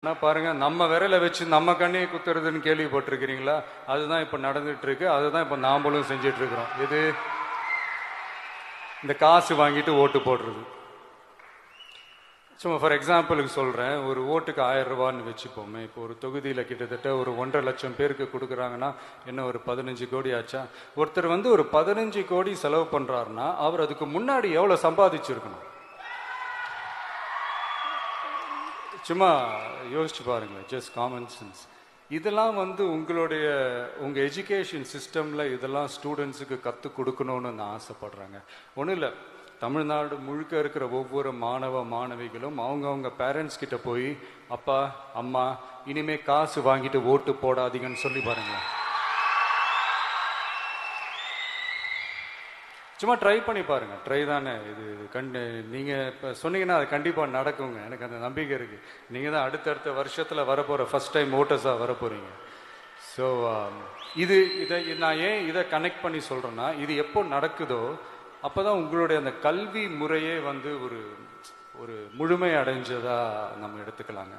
ஆனால் பாருங்க, நம்ம விரலை வச்சு நம்ம கண்ணையை குத்துறதுன்னு கேள்விப்பட்டிருக்கிறீங்களா? அதுதான் இப்போ நடந்துட்டு இருக்கு. அதுதான் இப்போ நாமளும் செஞ்சிட்டு இருக்கிறோம். இது இந்த காசு வாங்கிட்டு ஓட்டு போடுறது. சும்மா ஃபார் எக்ஸாம்பிளுக்கு சொல்கிறேன், ஒரு ஓட்டுக்கு 1000 ரூபான்னு வச்சுப்போமே. இப்போ ஒரு தொகுதியில் கிட்டத்தட்ட ஒரு 1,50,000 பேருக்கு கொடுக்குறாங்கன்னா என்ன, ஒரு 15 கோடி ஆச்சா? ஒருத்தர் வந்து ஒரு 15 கோடி செலவு பண்ணுறாருன்னா அவர் அதுக்கு முன்னாடி எவ்வளோ சம்பாதிச்சிருக்கணும்? சும்மா யோசிச்சு பாருங்களேன், ஜஸ்ட் காமன் சென்ஸ். இதெல்லாம் வந்து உங்கள் எஜுகேஷன் சிஸ்டமில் இதெல்லாம் ஸ்டூடெண்ட்ஸுக்கு கற்றுக் கொடுக்கணும்னு நான் ஆசைப்படுறாங்க. ஒன்றும் இல்லை, தமிழ்நாடு முழுக்க இருக்கிற ஒவ்வொரு மாணவ மாணவிகளும் அவங்கவுங்க பேரண்ட்ஸ் கிட்ட போய், அப்பா அம்மா இனிமே காசு வாங்கிட்டு ஓட்டு போடாதீங்கன்னு சொல்லி பாருங்களேன். சும்மா ட்ரை பண்ணி பாருங்க. ட்ரை தானே இது. நீங்கள் இப்போ சொன்னீங்கன்னா அது கண்டிப்பாக நடக்குங்க. எனக்கு அந்த நம்பிக்கை இருக்குது. நீங்கள் தான் அடுத்தடுத்த வருஷத்தில் வரப்போகிற ஃபர்ஸ்ட் டைம் ஓட்டர்ஸாக வரப்போகிறீங்க. ஸோ இதை நான் ஏன் இதை கனெக்ட் பண்ணி சொல்கிறேன்னா, இது எப்போ நடக்குதோ அப்போ தான் உங்களுடைய அந்த கல்வி முறையே வந்து ஒரு முழுமை அடைஞ்சதாக நம்ம எடுத்துக்கலாங்க.